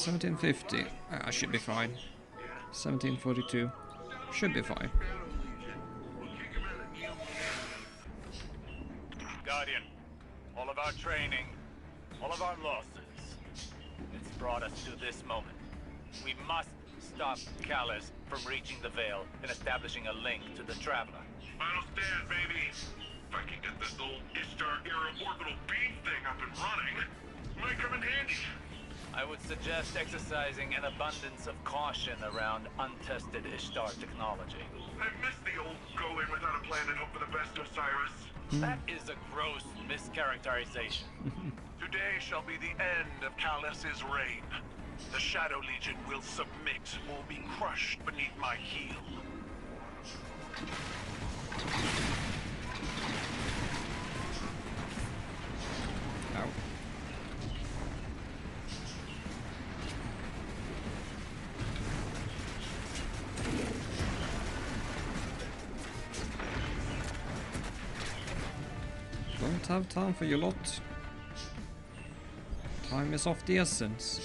1750. I should be fine. 1742. Should be fine. Guardian, all of our training, all of our losses, it's brought us to this moment. We must stop Callus from reaching the Veil and establishing a link to the Traveler. Final stand, baby. If I can get this old Ishtar-era orbital beam thing up and running, it might come in handy. I would suggest exercising an abundance of caution around untested Ishtar technology. I miss the old go in without a plan and hope for the best, Osiris. That is a gross mischaracterization. Today shall be the end of Callus's reign. The Shadow Legion will submit or be crushed beneath my heel. Ow. Don't have time for your lot. Time is of the essence.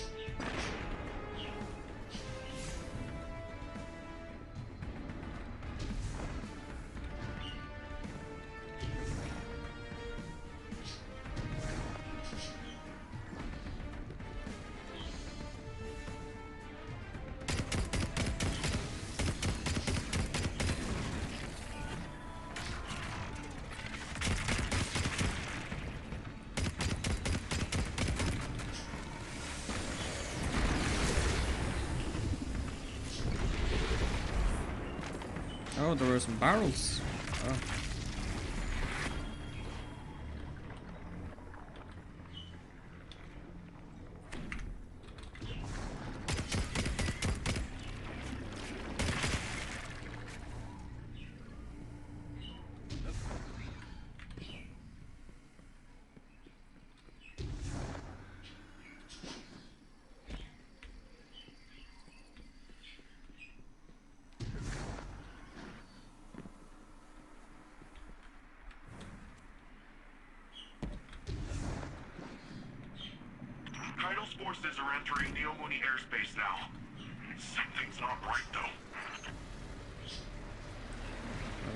Oh, there were some barrels. Oh. Caitl forces are entering Neomuni airspace now. Something's not right, though.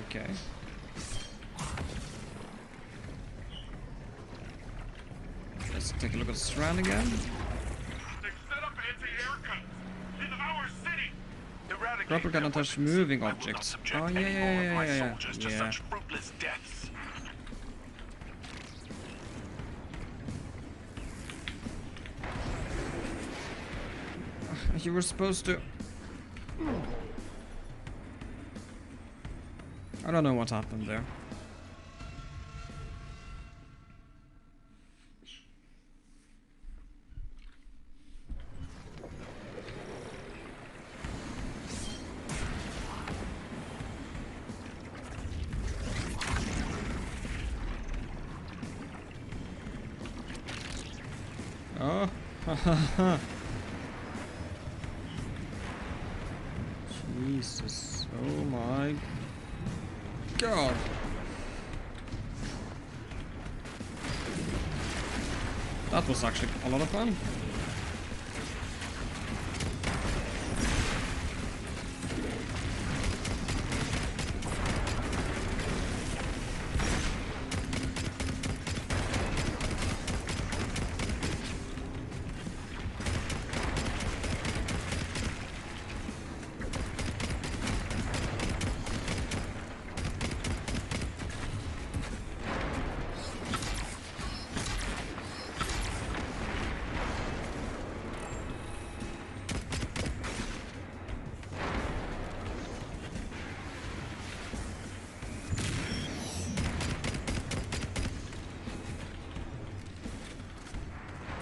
Okay. Let's take a look at the strand again. They've set up anti-air guns in our city. Proper cannot touch moving objects. Oh yeah. To such fruitless deaths. You were supposed to... I don't know what happened there. Oh, hahaha. Jesus, oh my God. That was actually a lot of fun.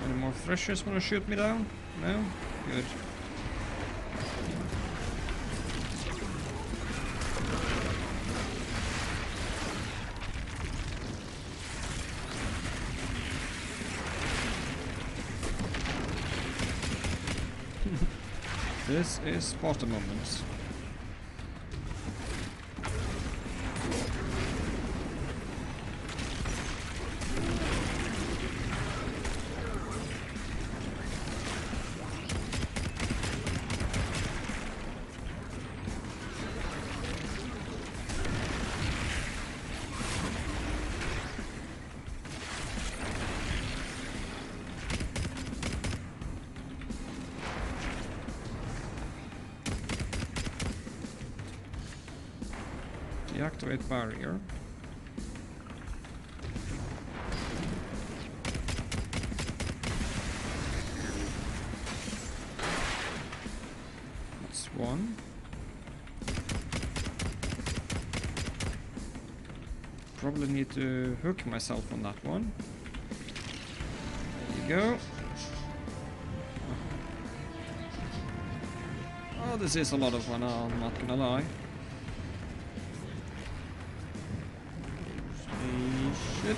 Any more threshers wanna shoot me down? No? Good. This is Sparta moments. Deactivate barrier. That's one. Probably need to hook myself on that one. There you go. Oh, this is a lot of fun, I'm not gonna lie. Shit.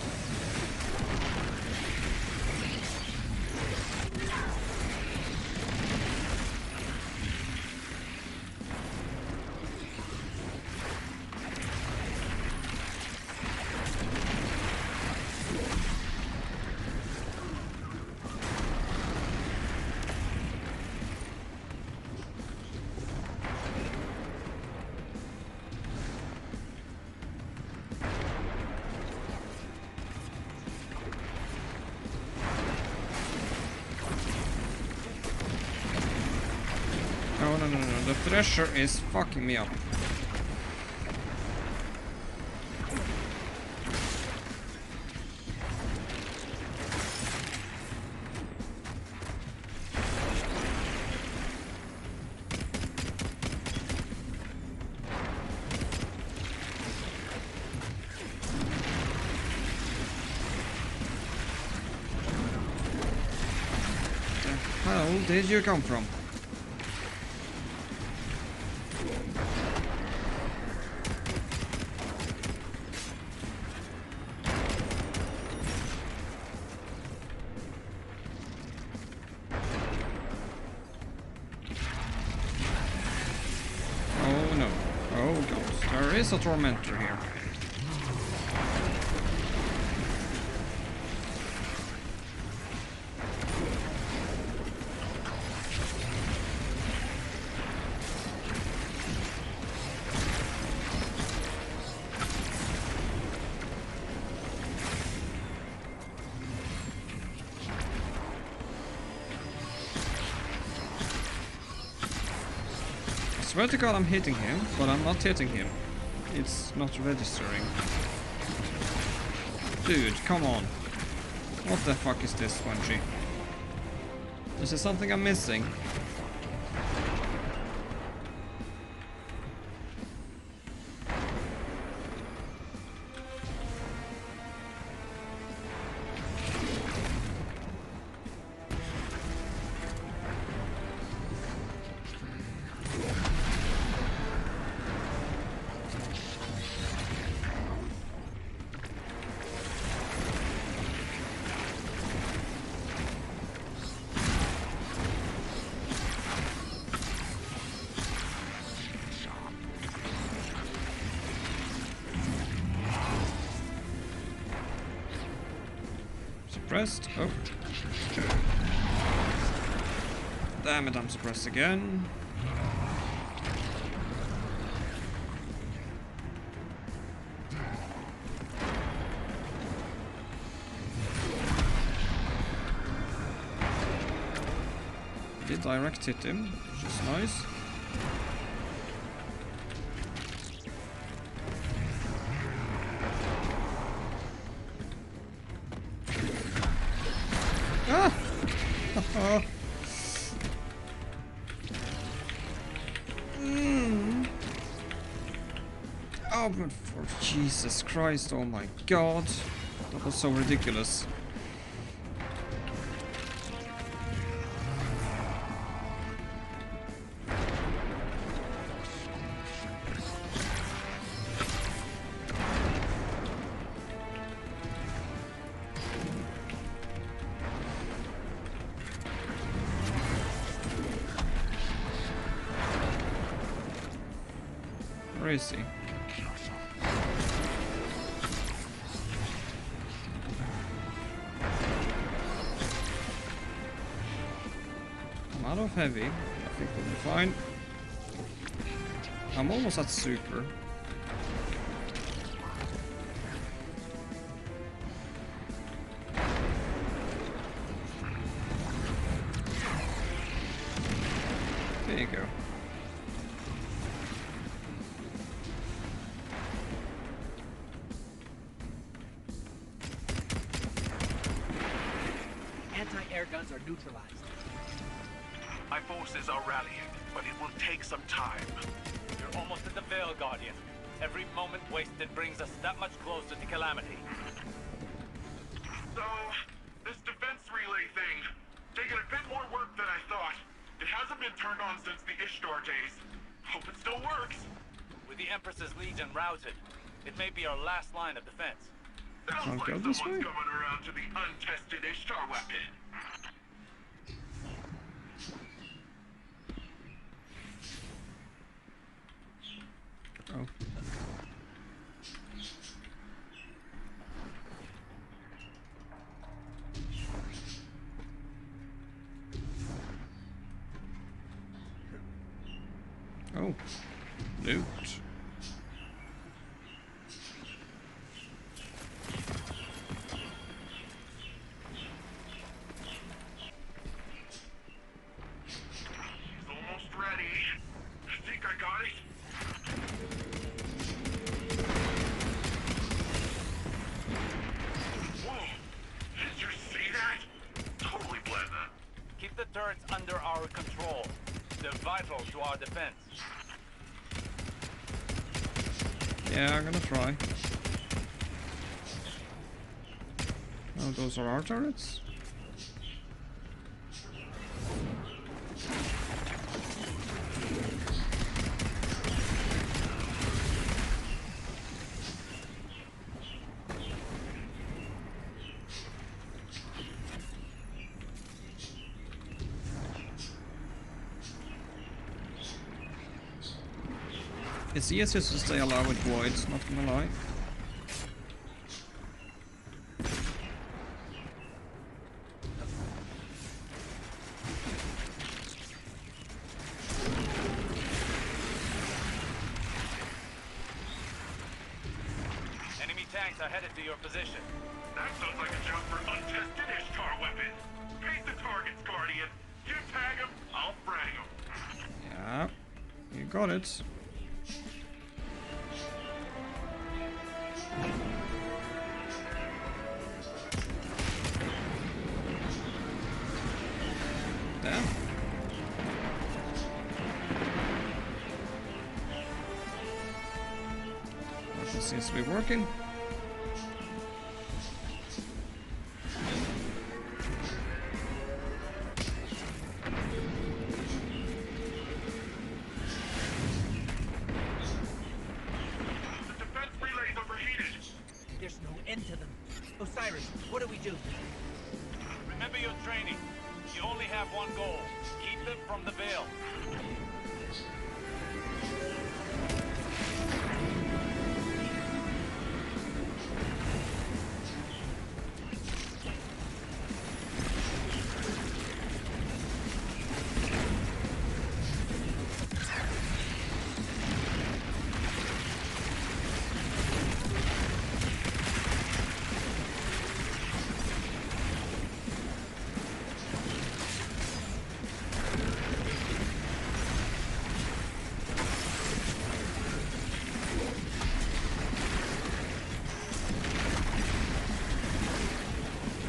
Oh, no, the thresher is fucking me up. Where the hell did you come from? There is a tormentor here. I swear to God I'm hitting him, but I'm not hitting him. It's not registering. Dude, come on. What the fuck is this, Spongy? Is there something I'm missing? Suppressed. Oh. Damn it, I'm suppressed again. Did direct hit him, which is nice. Ah! Oh, but for Jesus Christ, oh my God. That was so ridiculous. Where is he? I'm out of heavy. I think we'll be fine. I'm almost at super. There you go. anti-air guns are neutralized. My forces are rallying, but it will take some time. You're almost at the Veil, Guardian. Every moment wasted brings us that much closer to Calamity. So, this defense relay thing, taking a bit more work than I thought. It hasn't been turned on since the Ishtar days. Hope it still works. With the Empress's Legion routed, it may be our last line of defense. Sounds like go this someone's way? coming around to the untested Ishtar weapon. Oh. Oh. Loot. He's almost ready. I think I got it. Whoa! Did you see that? Totally blend that. Keep the turrets under our control. They're vital to our defense. Yeah, I'm gonna try. Oh, those are our turrets? It's easier to stay alive with voids, not gonna lie. Enemy tanks are headed to your position. That sounds like a job for untested Ishtar weapon. Paint the targets, Guardian. You tag them, I'll frag them. Yeah, you got it. There. That seems to be working. The defense relay's overheated. There's no end to them. Osiris, what do we do? Remember your training. You only have one goal. Keep them from the Veil.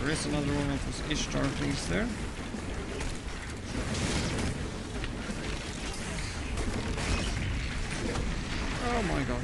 There is another one of those Ishtar things there. Oh my god.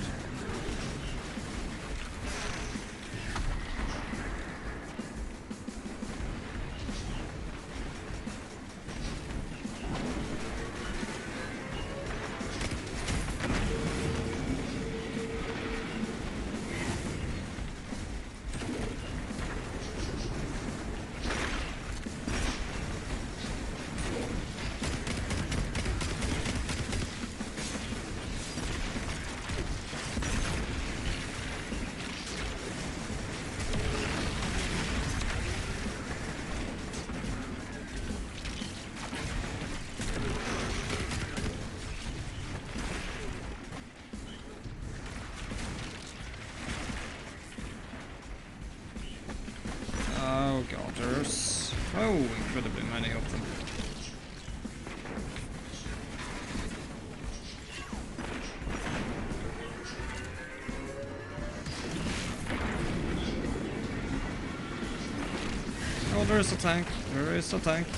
Oh god, there's so incredibly many of them. Oh, there is a tank. There is a tank.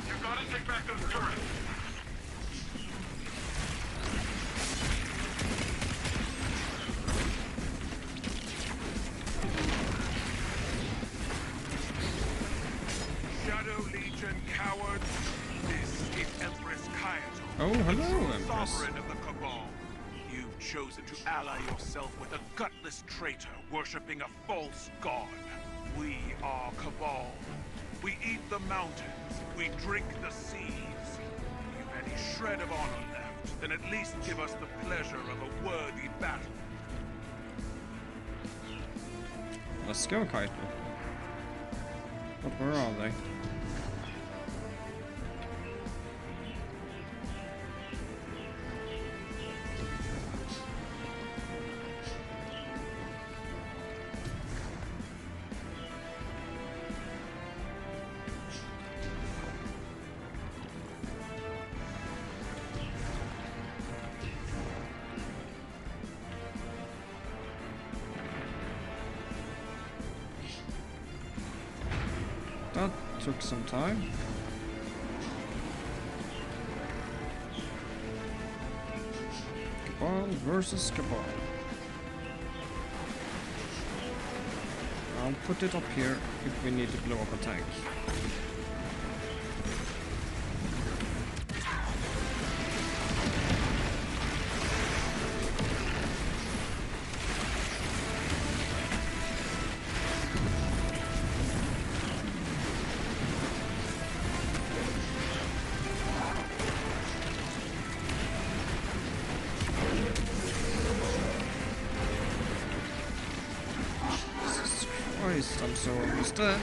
You've got to take back those turrets. Shadow Legion cowards, this is Empress Caitl. Oh, hello, Sole Empress. Sovereign of the Cabal. You've chosen to ally yourself with a gutless traitor worshipping a false god. We are Cabal. We eat the mountains. We drink the seas. If you've any shred of honor left, then at least give us the pleasure of a worthy battle. Let's go, Caitl. But where are they? That took some time. Cabal versus Cabal. I'll put it up here if we need to blow up a tank. Christ, I'm so almost dead.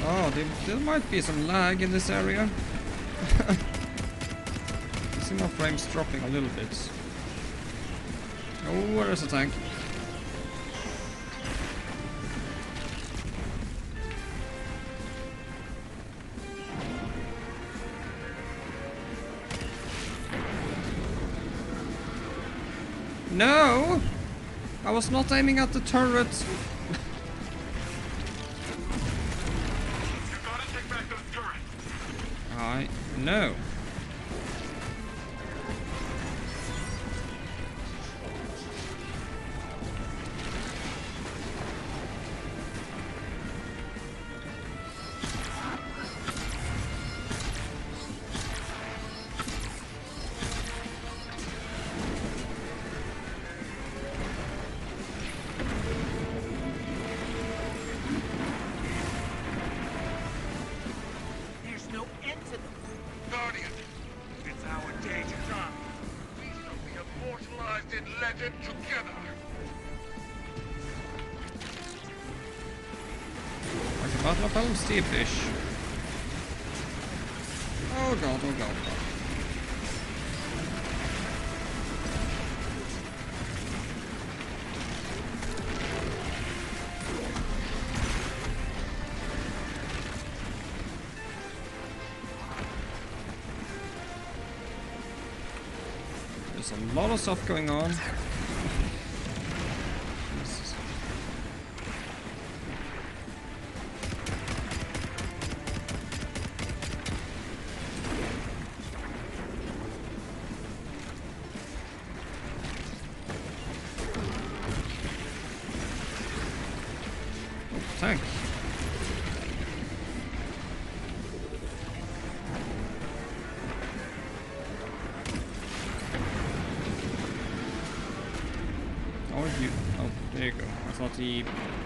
Oh, there might be some lag in this area. I see my frames dropping a little bit. Oh, where is the tank? No! I was not aiming at the turret. I know. There's no end to them. Guardian, it's our day to die. We shall be immortalized in legend together. Like a battle of Helm's Deep-ish. Oh god, oh god, oh god. There's a lot of stuff going on. Jesus. tank. Oh, there you go. I thought he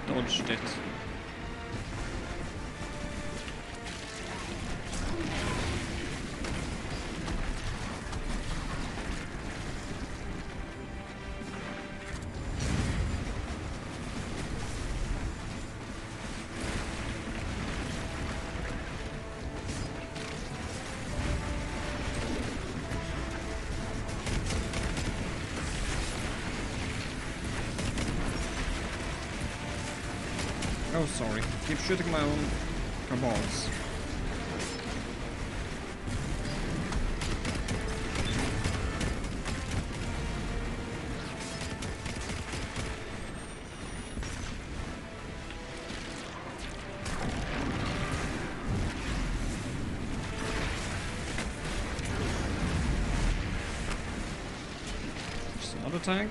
dodged it. Oh, sorry. Keep shooting my own cabals. Just another tank.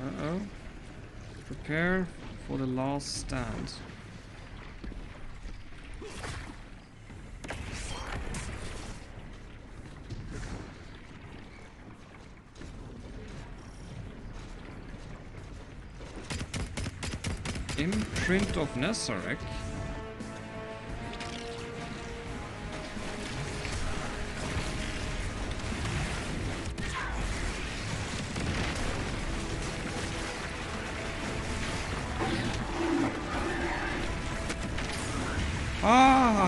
Uh-oh. Prepare for the last stand. Imprint of Nazarek. Ah.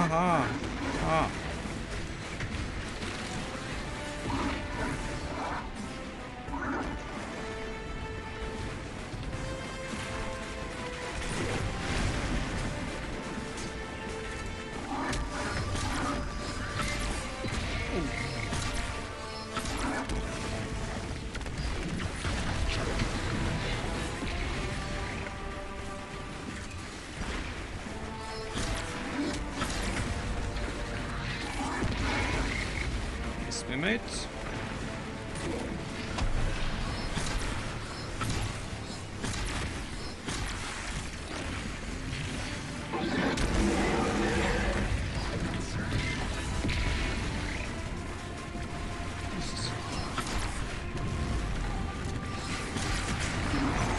Mate.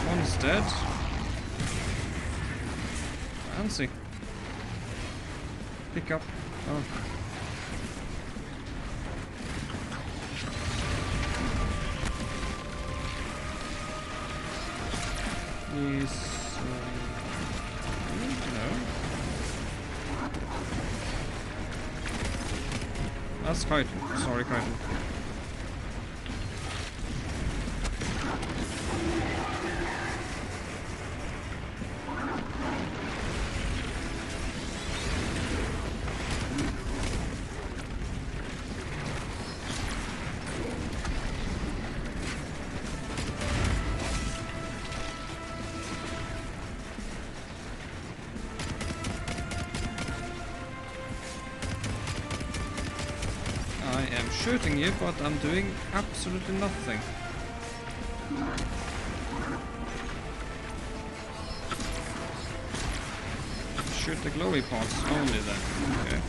One's dead. Fancy. Pick up. Oh. He's no. That's Caitl. Sorry, Caitl. Shooting you, but I'm doing absolutely nothing. Shoot the glowy parts only then. Okay.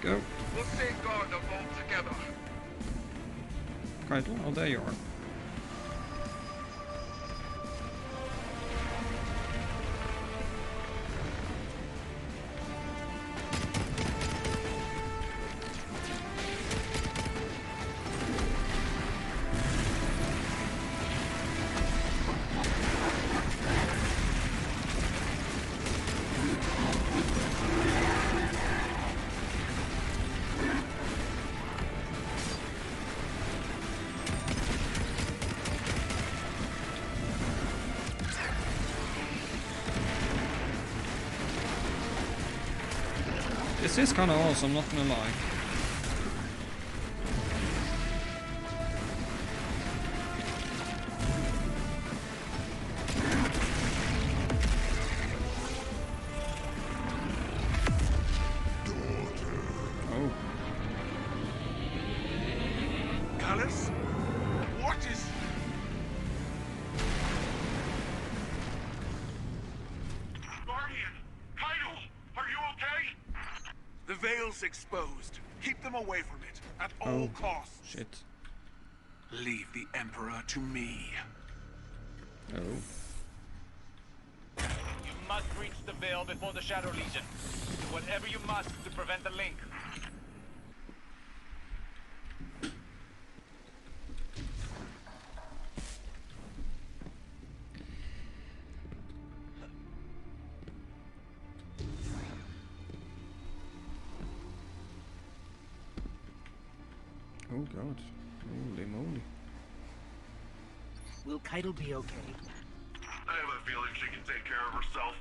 go. We'll safeguard the vault together. Caitl, oh there you are. This is kind of awesome, not gonna lie. Oh. Callus? What is... Guardian! Caitl! Are you okay? The veil's exposed. Keep them away from it, at all Oh, costs. shit. Leave the Emperor to me. Oh. You must reach the Veil before the Shadow Legion. Do whatever you must to prevent the link. Oh god. Holy moly. Will Caitl be okay? I have a feeling she can take care of herself.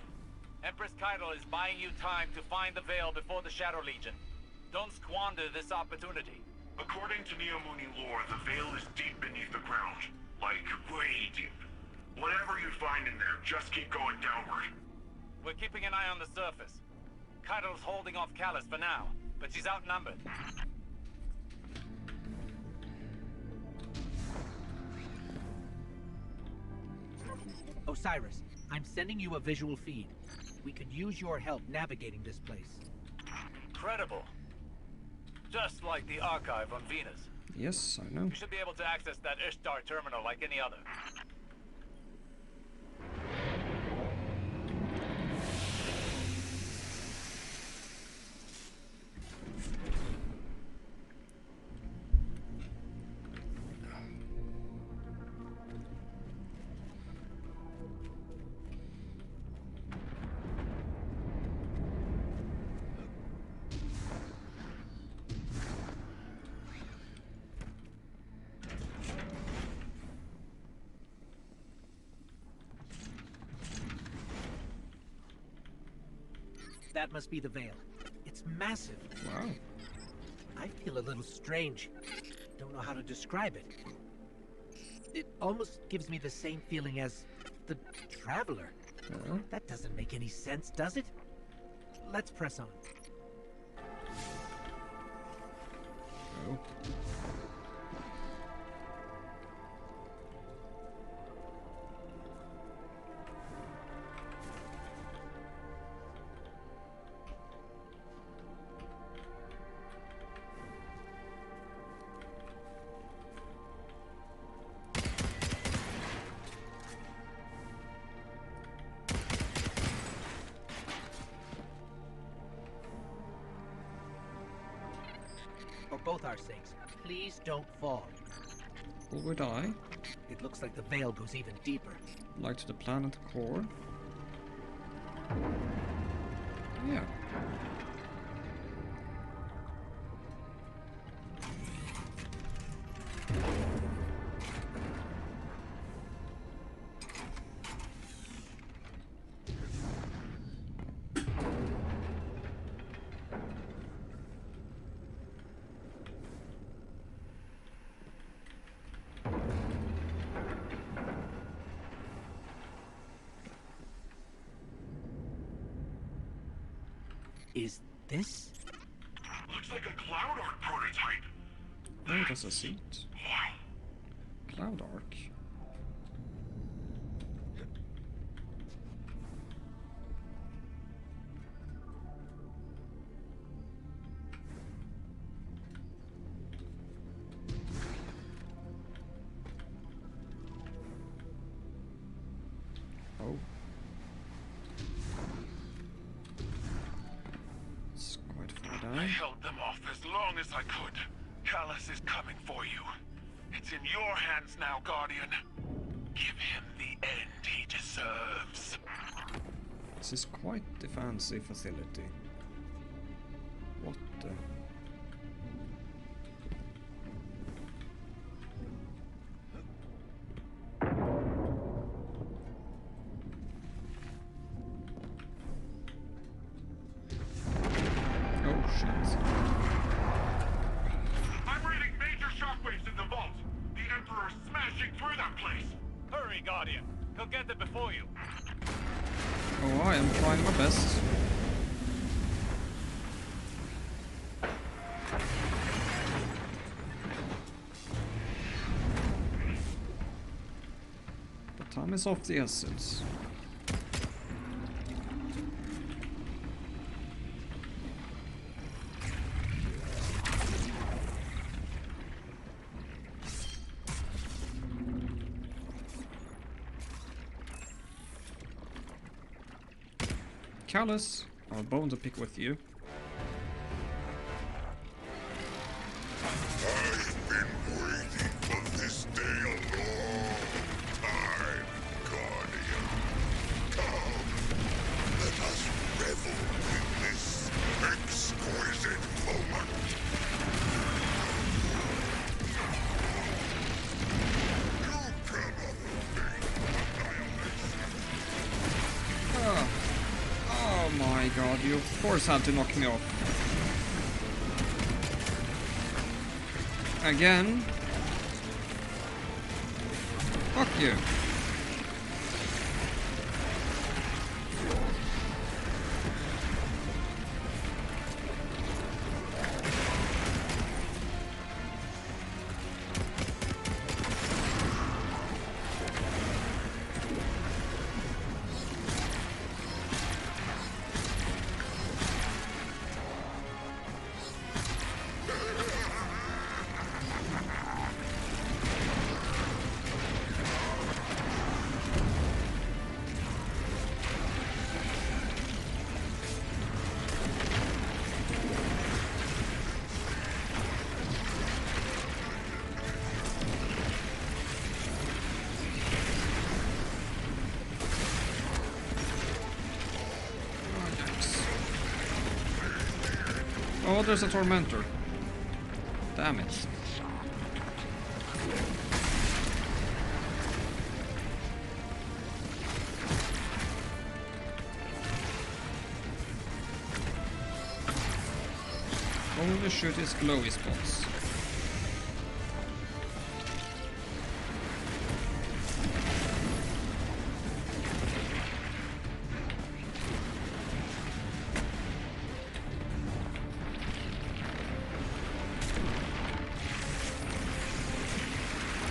Empress Caitl is buying you time to find the Veil before the Shadow Legion. Don't squander this opportunity. According to Neomuni lore, the Veil is deep beneath the ground. Like, way deep. Whatever you find in there, just keep going downward. We're keeping an eye on the surface. Caitl's holding off Callus for now, but she's outnumbered. Osiris, I'm sending you a visual feed. We could use your help navigating this place. Incredible. Just like the archive on Venus. Yes, I know. You should be able to access that Ishtar terminal like any other. That must be the Veil. It's massive. Wow. I feel a little strange. Don't know how to describe it. It almost gives me the same feeling as the Traveler. Yeah. That doesn't make any sense, does it? Let's press on. Oh. For both our sakes, please don't fall. Will we die? It looks like the Veil goes even deeper. Like to the planet core? Yeah. Is this? Looks like a Cloud Arc prototype. Oh, that's a seat. Wow. Cloud Arc. Oh. It's quite far down. I held them off as long as I could. Callus is coming for you. It's in your hands now, Guardian. Give him the end he deserves. This is quite the fancy facility. What the... Oh shit. I'm reading major shockwaves in the vault. The Emperor's smashing through that place. Hurry, Guardian. He'll get there before you. Oh, I am trying my best. But time is of the essence. Callus, I'll bone to pick with you. I've been waiting for this day a long time, Guardian. Come, let us revel in this exquisite moment. You cannot fake annihilation. Ah. Oh my god, you of course had to knock me off. Again. Fuck you. Oh, there's a tormentor. Damn it. Only shoot his glowy spots.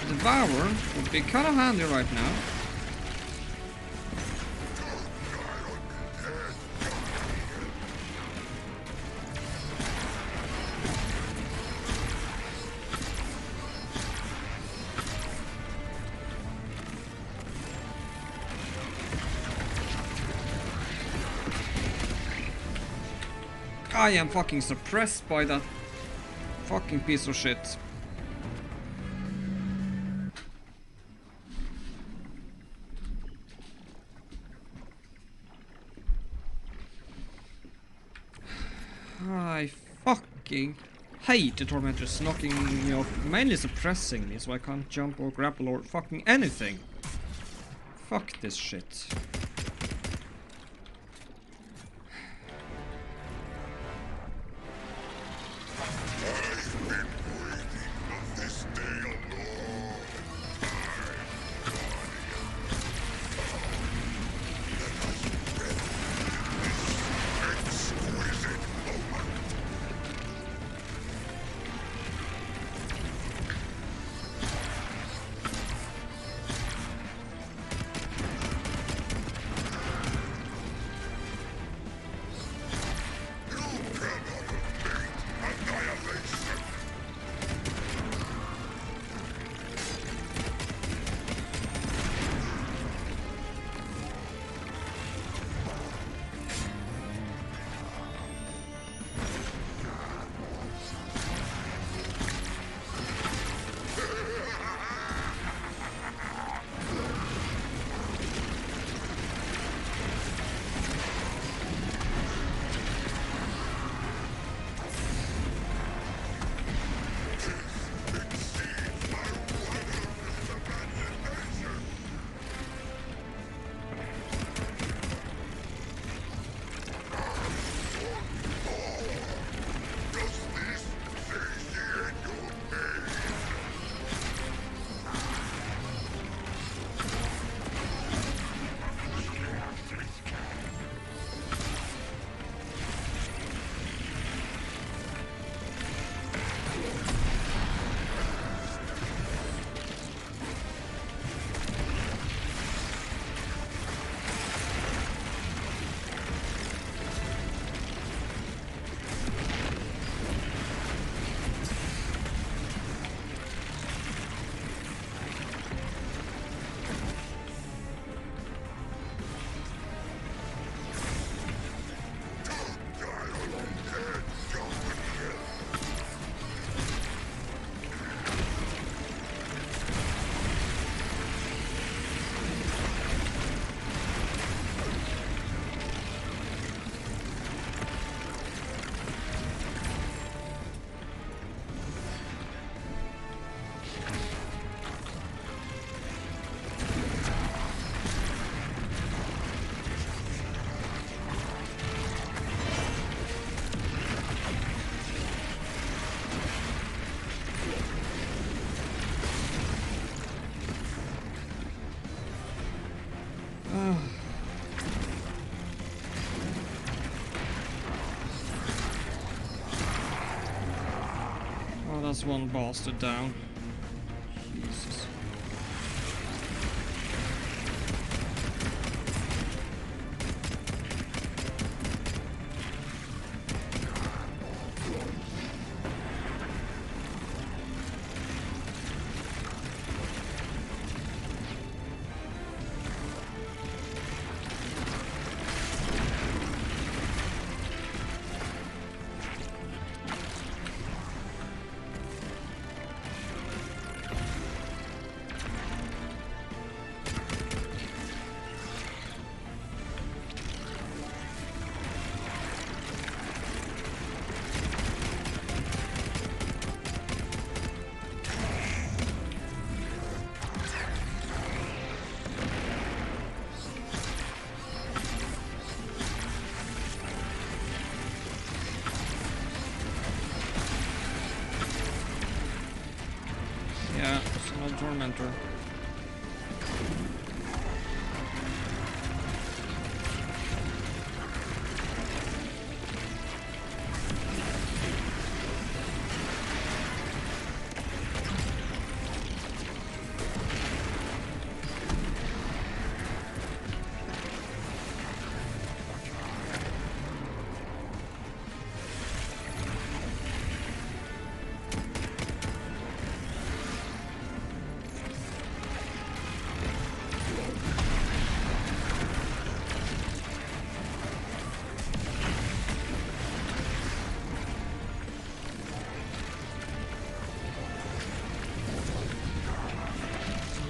Devour would be kind of handy right now. I am fucking suppressed by that fucking piece of shit. I fucking hate the tormentors knocking me off, mainly suppressing me so I can't jump or grapple or fucking anything. Fuck this shit. I've been waiting for this day a long time, Guardian. Let us revel in this exquisite moment. Oh, that's one bastard down. Jesus. Yeah, it's another tormentor.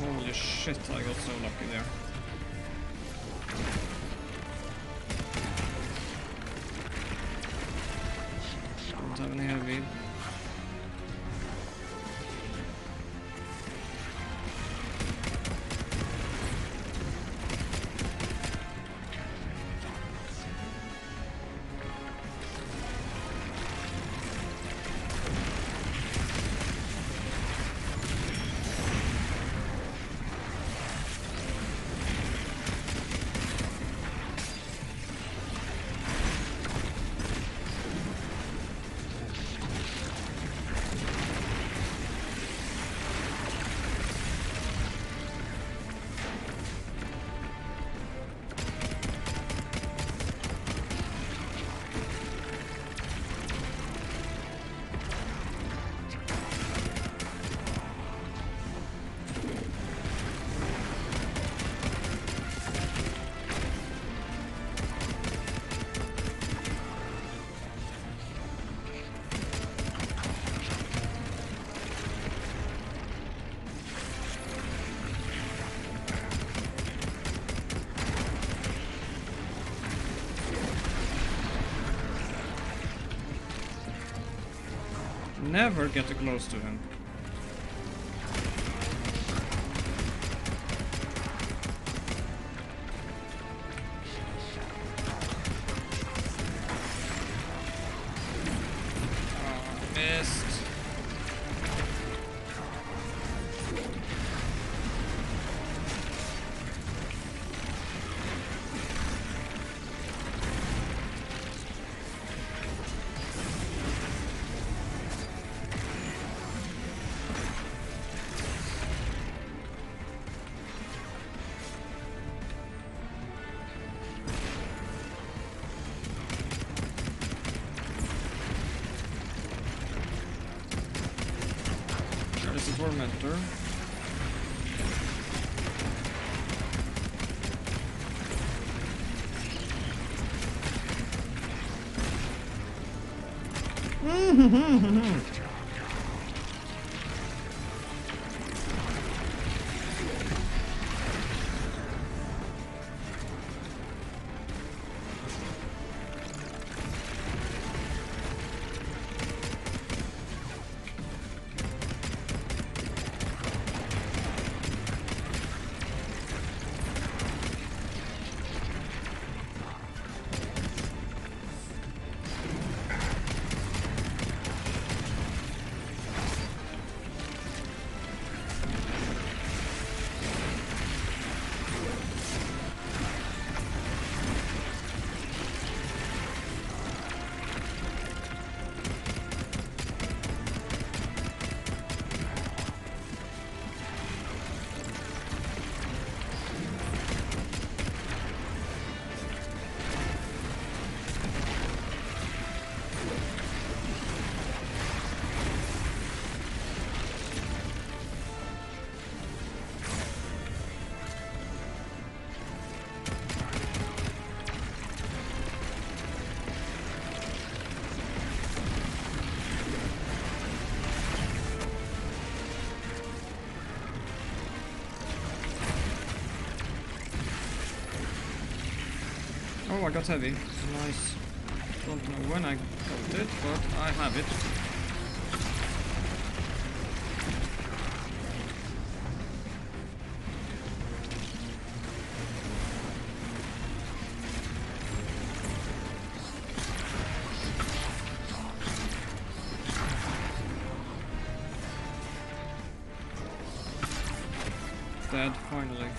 Holy shit, I got so lucky there. Don't have any heavy. Never get too close to him. Oh, missed. There's a tormentor. Oh, I got heavy. Nice. Don't know when I got it, but I have it. Dead, finally.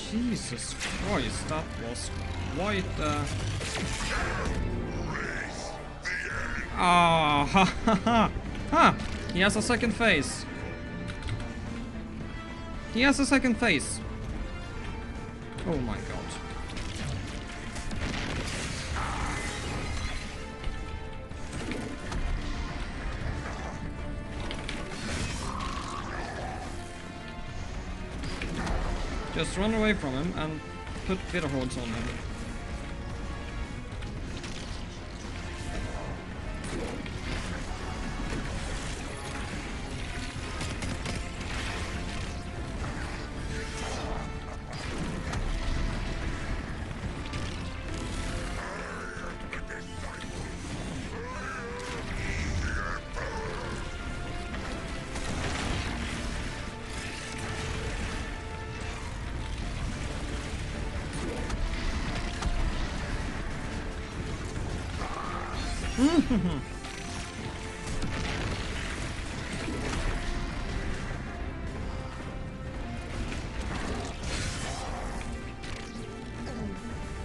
Jesus Christ, that was quite ah, ha ha ha! Ha! He has a second phase. He has a second phase. Oh my god. Just run away from him and put bitter hordes on him.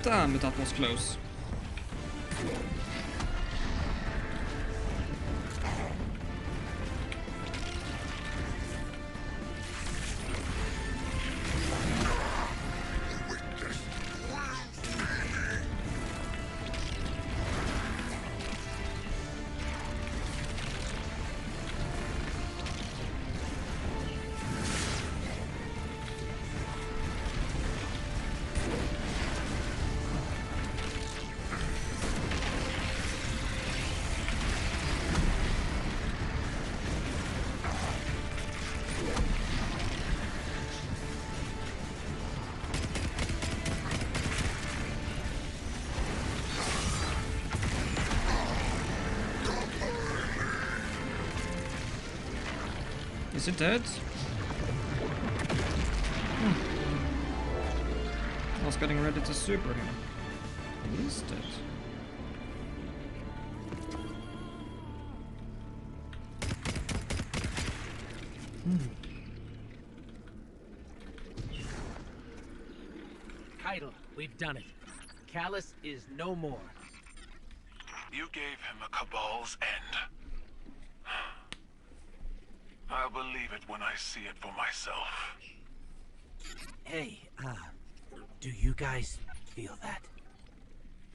Damn it, that was close. Is it dead? I was getting ready to super him. He is dead. Caitl, we've done it. Callus is no more. You gave him a Cabal's end. I'll believe it when I see it for myself. Hey, do you guys feel that?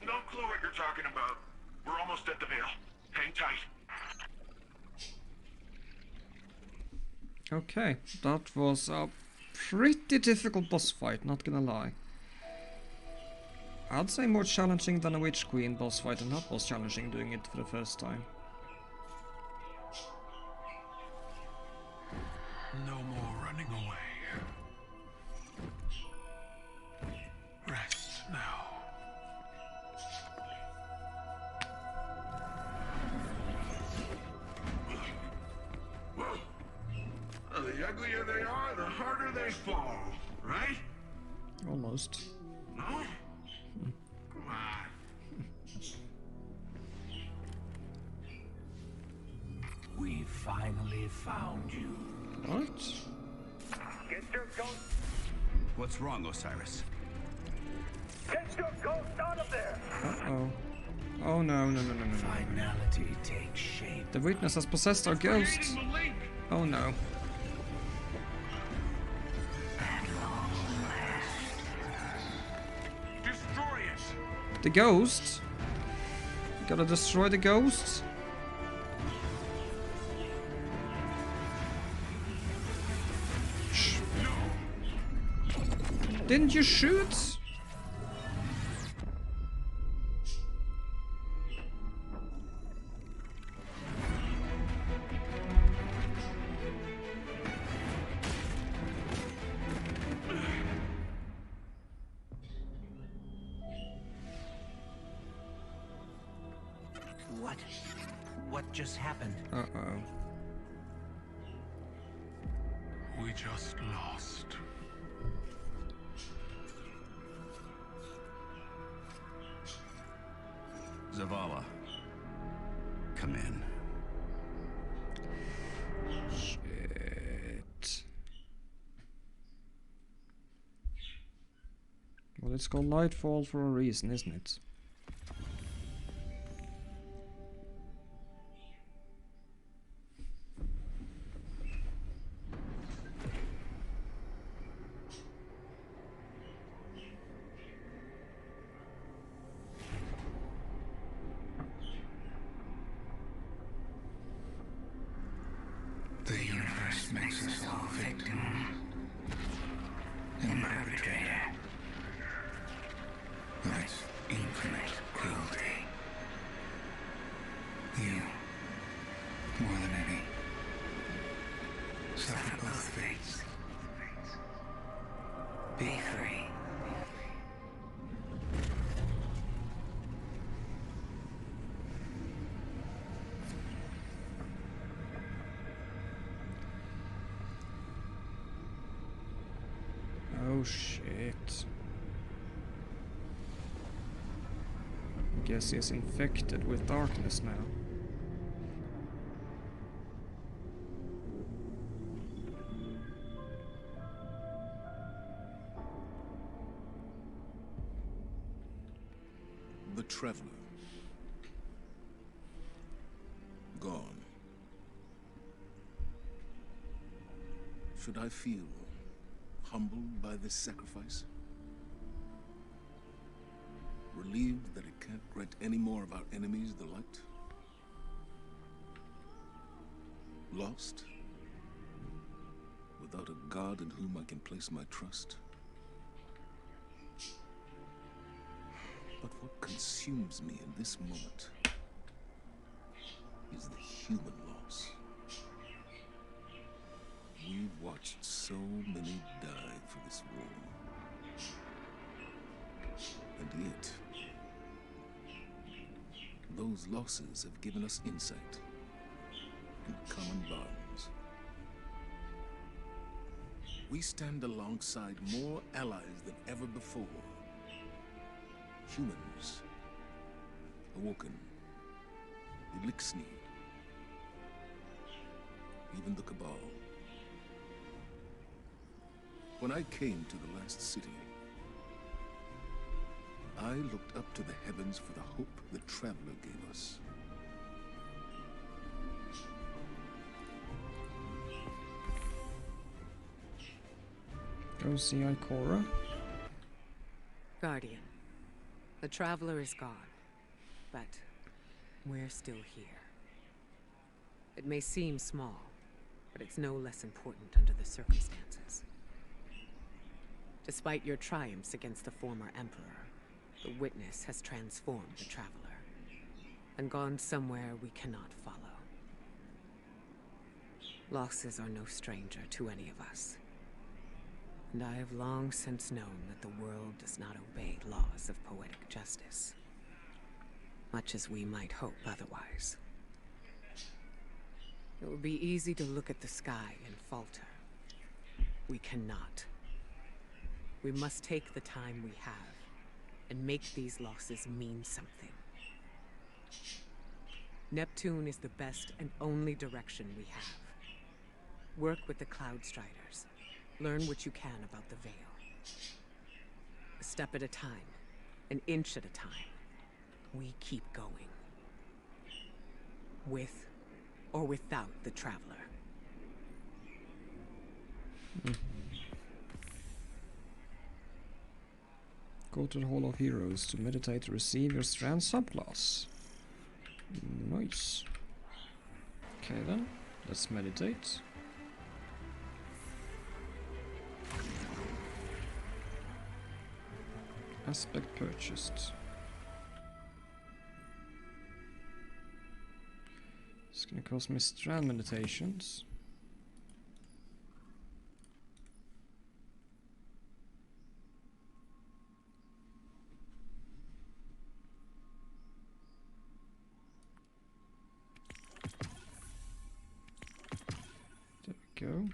No clue what you're talking about. We're almost at the Veil. Hang tight. Okay, that was a pretty difficult boss fight, not gonna lie. I'd say more challenging than a Witch Queen boss fight, and not was challenging doing it for the first time. No more running away. Rest now. Well, the uglier they are, the harder they fall, right? Almost. No? Come on. We finally found you. What? Get your ghost! What's wrong, Osiris? Get your ghost out of there! Uh-oh. Oh no, no, no, no, no, no. Finality takes shape. The witness has possessed our ghost. Creating the link! Oh no. Destroy it! The ghost? Gotta destroy the ghost? Shh. Didn't you shoot? What just happened? Uh-oh. We just lost. Zavala. Come in. Shit. Well, it's called Lightfall for a reason, isn't it? The universe makes us all victims and perpetrator. That's infinite cruelty. You, more than any, suffer both fates. Be free. Oh shit. I guess he's infected with darkness now. The Traveler. Gone. Should I feel humbled by this sacrifice? Relieved that it can't grant any more of our enemies the light? Lost? Without a god in whom I can place my trust? But what consumes me in this moment is the human loss. We've watched so many die for this war. And yet, those losses have given us insight and common bonds. We stand alongside more allies than ever before. Humans, awoken, Elixni, even the Cabal. When I came to the last city, I looked up to the heavens for the hope the Traveler gave us. Go see Ikora. Guardian, the Traveler is gone, but we're still here. It may seem small, but it's no less important under the circumstances. Despite your triumphs against the former Emperor, The witness has transformed the traveler and gone somewhere we cannot follow. Losses are no stranger to any of us, and I have long since known that the world does not obey laws of poetic justice, much as we might hope otherwise. It would be easy to look at the sky and falter. We cannot. We must take the time we have and make these losses mean something. Neptune is the best and only direction we have. Work with the Cloud Striders. Learn what you can about the Veil. A step at a time, an inch at a time, we keep going. With or without the Traveler. Go to the Hall of Heroes to meditate to receive your strand subclass. Nice. Okay then, let's meditate. Aspect purchased. It's gonna cost me strand meditations. There we go.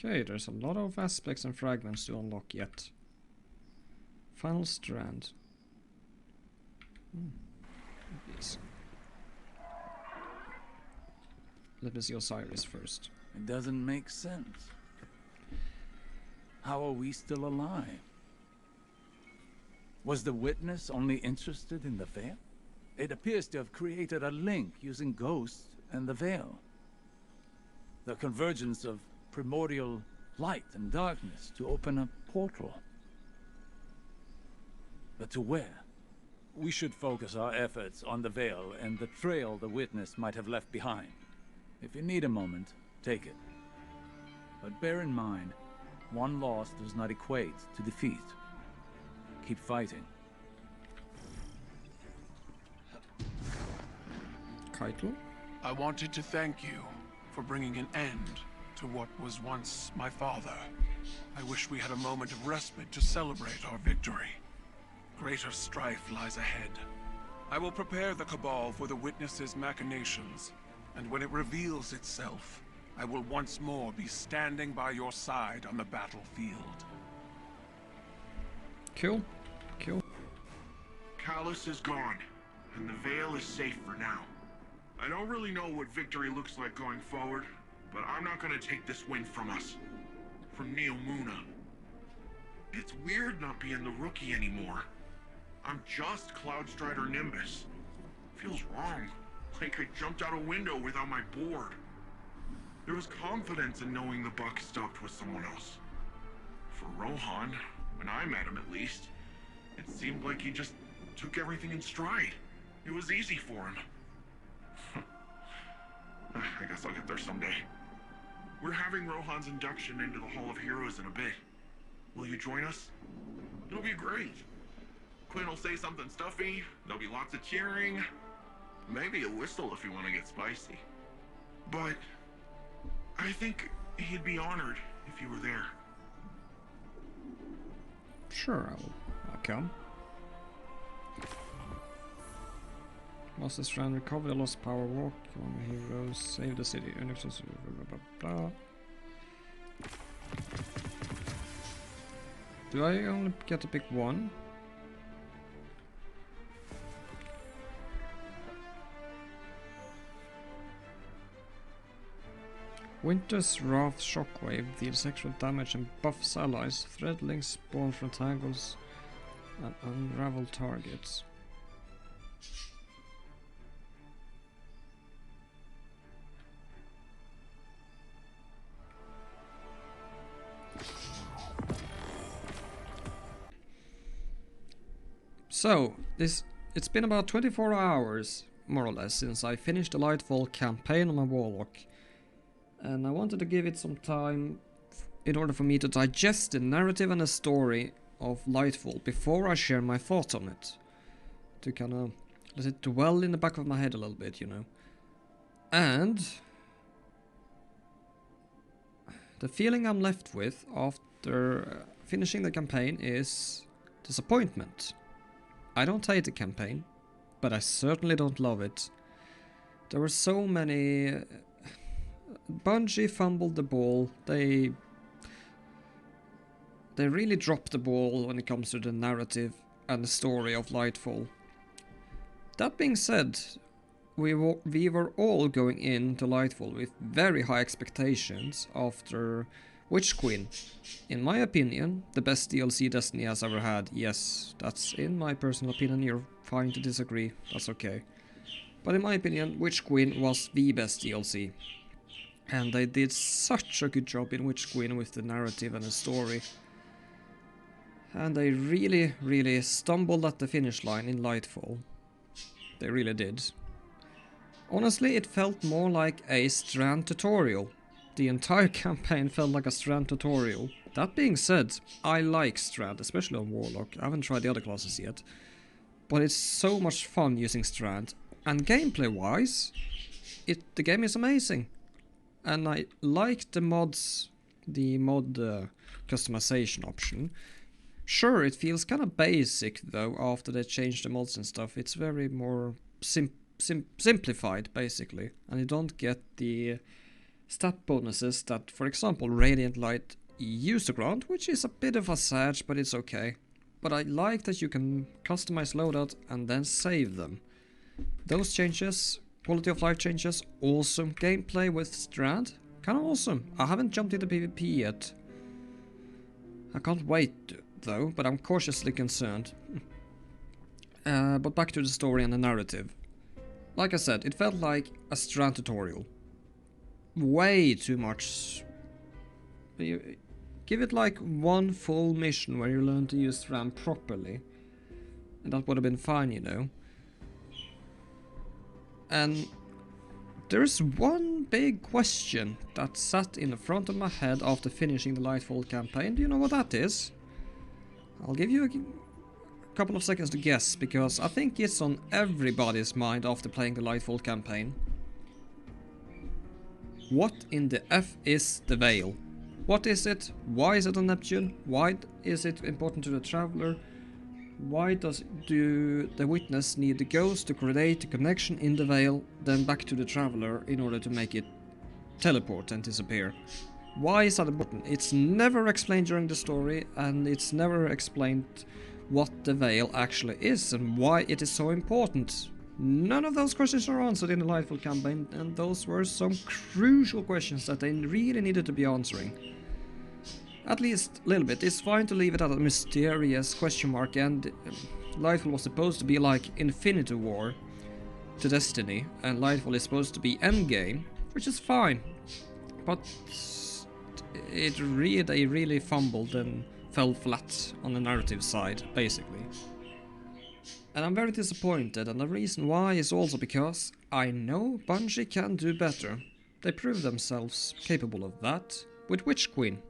Okay, there's a lot of aspects and fragments to unlock yet. Final strand. Yes. Let me see Osiris first. It doesn't make sense. How are we still alive? Was the witness only interested in the veil? It appears to have created a link using ghosts and the veil. The convergence of primordial light and darkness to open a portal. But to where? We should focus our efforts on the veil and the trail the witness might have left behind. If you need a moment, take it. But bear in mind, one loss does not equate to defeat. Keep fighting. Caitl? I wanted to thank you for bringing an end to what was once my father. I wish we had a moment of respite to celebrate our victory. Greater strife lies ahead. I will prepare the Cabal for the Witness's machinations, and when it reveals itself, I will once more be standing by your side on the battlefield. Cool. Cool. Callus is gone, and the Veil is safe for now. I don't really know what victory looks like going forward, but I'm not gonna take this win from us. From Neomuna. It's weird not being the rookie anymore. I'm just Cloudstrider Nimbus. Feels wrong. Like I jumped out a window without my board. There was confidence in knowing the buck stopped with someone else. For Rohan, when I met him at least, it seemed like he just took everything in stride. It was easy for him. I guess I'll get there someday. We're having Rohan's induction into the Hall of Heroes in a bit. Will you join us? It'll be great. Quinn will say something stuffy, there'll be lots of cheering, maybe a whistle if you want to get spicy. But I think he'd be honored if you were there. Sure, I'll come. Lost the strand, recover the lost power walk, on the heroes, save the city, blah, blah, blah, blah. Do I only get to pick one? Winter's Wrath Shockwave deals extra damage and buffs allies. Threadlings spawn from tangles and unravel targets. So, it's been about 24 hours more or less, since I finished the Lightfall campaign on my warlock. And I wanted to give it some time in order for me to digest the narrative and the story of Lightfall before I share my thoughts on it. To kind of let it dwell in the back of my head a little bit, you know. And the feeling I'm left with after finishing the campaign is disappointment. I don't hate the campaign, but I certainly don't love it. There were so many... Bungie fumbled the ball. They really dropped the ball when it comes to the narrative and the story of Lightfall. That being said, we were all going into Lightfall with very high expectations after Witch Queen. In my opinion, the best DLC Destiny has ever had. Yes, that's in my personal opinion. You're fine to disagree, that's okay. But in my opinion, Witch Queen was the best DLC. And they did such a good job in Witch Queen with the narrative and the story. And they really, really stumbled at the finish line in Lightfall. They really did. Honestly, it felt more like a Strand tutorial. The entire campaign felt like a Strand tutorial. That being said, I like Strand, especially on Warlock. I haven't tried the other classes yet. But it's so much fun using Strand. And gameplay-wise, the game is amazing. And I like the mods, the mod customization option. Sure, it feels kind of basic though after they changed the mods and stuff. It's very more simplified basically, and you don't get the stat bonuses that, for example, Radiant Light used to grant, which is a bit of a sad, but it's okay. But I like that you can customize loadout and then save them. Those changes, quality of life changes, awesome. Gameplay with Strand, kind of awesome. I haven't jumped into PvP yet. I can't wait though, but I'm cautiously concerned. But back to the story and the narrative. Like I said, it felt like a Strand tutorial. Way too much. Give it like one full mission where you learn to use Strand properly. And that would have been fine, you know. And there's one big question that sat in the front of my head after finishing the Lightfall campaign. Do you know what that is? I'll give you a couple of seconds to guess, because I think it's on everybody's mind after playing the Lightfall campaign. What in the F is the Veil? What is it? Why is it on Neptune? Why is it important to the Traveler? Why do the Witness need the Ghost to create a connection in the Veil, then back to the Traveler in order to make it teleport and disappear? Why is that important? It's never explained during the story, and it's never explained what the Veil actually is and why it is so important. None of those questions are answered in the Lightfall campaign, and those were some crucial questions that they really needed to be answering. At least a little bit. It's fine to leave it at a mysterious question mark, and Lightfall was supposed to be like Infinity War to Destiny, and Lightfall is supposed to be Endgame, which is fine. But they really fumbled and fell flat on the narrative side, basically. And I'm very disappointed, and the reason why is also because I know Bungie can do better. They proved themselves capable of that with Witch Queen.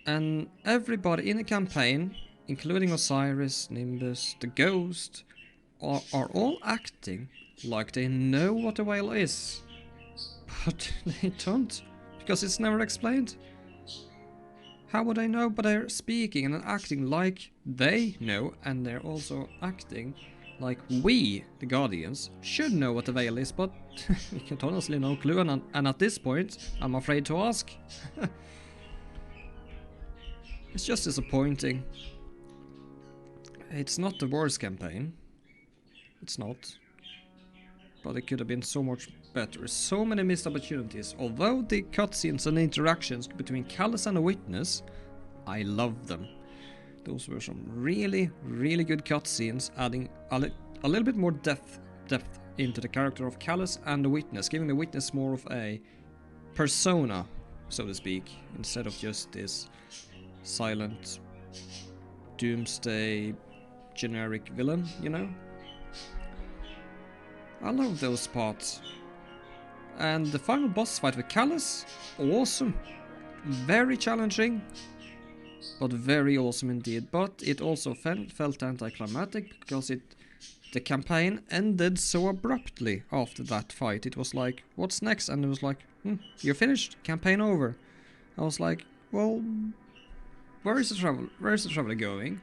And everybody in the campaign, including Osiris, Nimbus, the Ghost, are all acting like they know what the Veil is. But they don't, because it's never explained. How would they know? But they're speaking and acting like they know, and they're also acting like we, the Guardians, should know what the Veil is, but we can honestly no clue, and at this point, I'm afraid to ask. It's just disappointing. It's not the worst campaign. It's not. But it could have been so much better. So many missed opportunities. Although the cutscenes and the interactions between Callus and the Witness, I love them. Those were some really, really good cutscenes, adding a little bit more depth into the character of Callus and the Witness, giving the Witness more of a persona, so to speak, instead of just this silent doomsday generic villain, you know? I love those parts. And the final boss fight with Callus, awesome. Very challenging, but very awesome indeed. But it also felt anticlimactic because the campaign ended so abruptly after that fight. It was like, what's next? And it was like, you're finished, campaign over. I was like, well, where is the traveler going?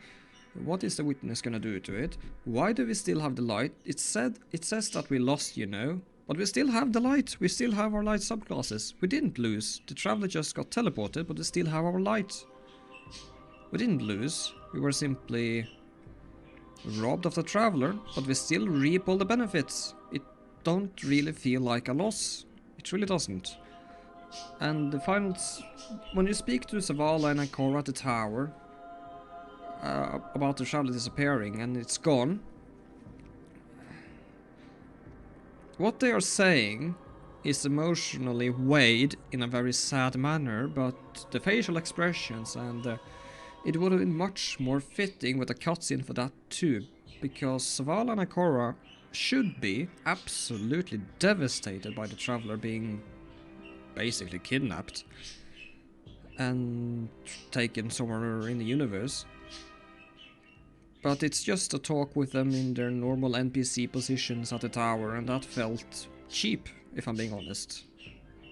What is the witness gonna do to it? Why do we still have the light? It says that we lost, you know, but we still have the light. We still have our light subclasses. We didn't lose. The traveler just got teleported, but we still have our light. We didn't lose. We were simply robbed of the traveler, but we still reap all the benefits. It don't really feel like a loss. It really doesn't. And the finals, when you speak to Zavala and Ikora at the tower about the traveler disappearing and it's gone, what they are saying is emotionally weighed in a very sad manner, but the facial expressions and it would have been much more fitting with a cutscene for that too, because Zavala and Ikora should be absolutely devastated by the traveler being basically kidnapped and taken somewhere in the universe. But it's just a talk with them in their normal NPC positions at the tower, and that felt cheap, if I'm being honest.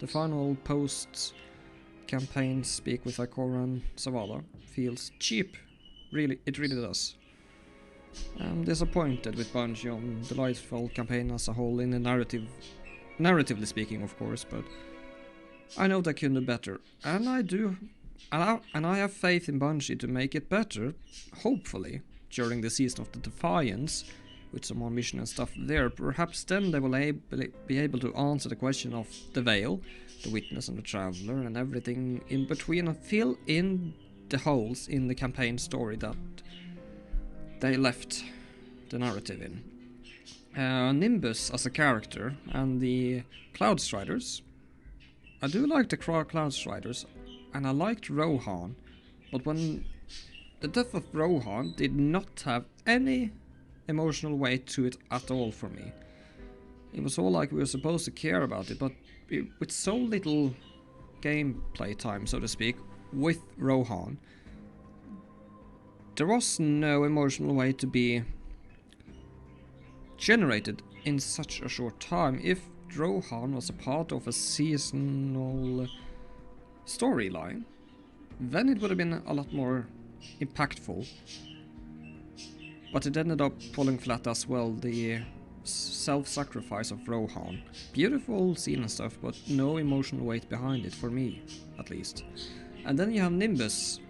The final post-campaign speak with Ikora and Zavala feels cheap. Really, it really does. I'm disappointed with Bungie on the Lightfall campaign as a whole, in the narratively speaking, of course, but I know they can do better, and I do, and I have faith in Bungie to make it better, hopefully, during the season of the Defiance, with some more mission and stuff there. Perhaps then they will be able to answer the question of the Veil, the Witness and the Traveler, and everything in between, and fill in the holes in the campaign story that they left the narrative in. Nimbus as a character, and the Cloud Striders. I do like the Cloud Striders, and I liked Rohan, but when the death of Rohan did not have any emotional weight to it at all for me. It was all like we were supposed to care about it, but with so little gameplay time, so to speak, with Rohan, there was no emotional way to be generated in such a short time. If Rohan was a part of a seasonal storyline, then it would have been a lot more impactful. But it ended up falling flat as well, the self-sacrifice of Rohan. Beautiful scene and stuff, but no emotional weight behind it, for me, at least. And then you have Nimbus.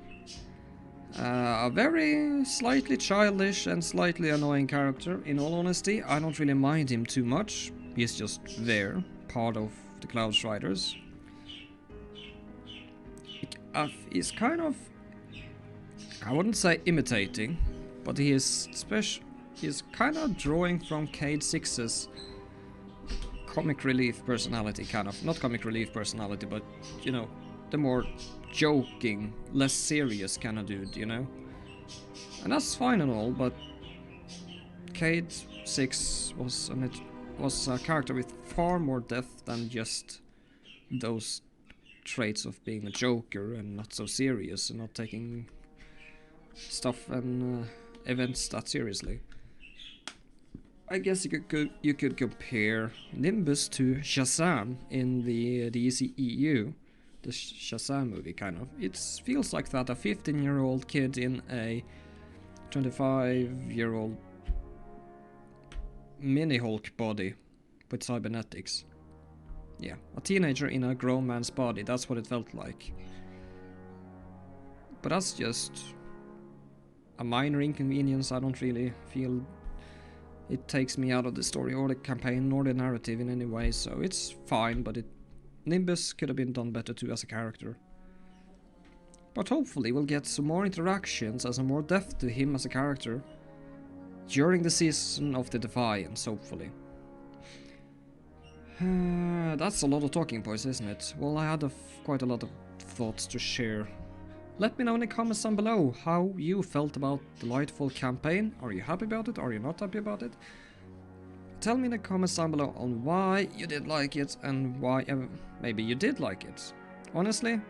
A very slightly childish and slightly annoying character. In all honesty, I don't really mind him too much. He's just there, part of the Cloud Striders. He's kind of, I wouldn't say imitating, but he is special. He's kind of drawing from Cayde 6's comic relief personality, kind of. Not comic relief personality, but, you know, the more joking, less serious kind of dude, you know? And that's fine and all, but Cayde 6 was a character with far more depth than just those traits of being a joker and not so serious and not taking stuff and events that seriously. I guess you could compare Nimbus to Shazam in the DCEU, the Shazam movie, kind of. It feels like that, a 15-year-old kid in a 25-year-old mini-Hulk body with cybernetics. Yeah, a teenager in a grown man's body, that's what it felt like. But that's just a minor inconvenience. I don't really feel it takes me out of the story or the campaign or the narrative in any way, so it's fine, but Nimbus could have been done better too as a character. But hopefully we'll get some more interactions and some more depth to him as a character during the season of the Defiance, hopefully. That's a lot of talking points, isn't it? Well, I had quite a lot of thoughts to share. Let me know in the comments down below how you felt about the Lightfall campaign. Are you happy about it? Are you not happy about it? tell me in the comments down below on why you did like it and why maybe you did like it. Honestly,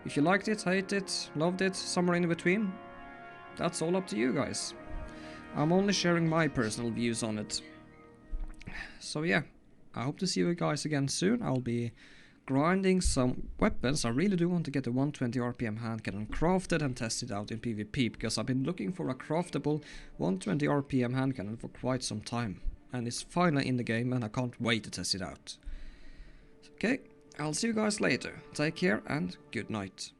if you liked it, hate it, loved it, somewhere in between, that's all up to you guys. I'm only sharing my personal views on it. So yeah, I hope to see you guys again soon. I'll be grinding some weapons. I really do want to get the 120 RPM hand cannon crafted and tested out in PvP, because I've been looking for a craftable 120 RPM hand cannon for quite some time, and it's finally in the game and I can't wait to test it out. Okay, I'll see you guys later. Take care and good night.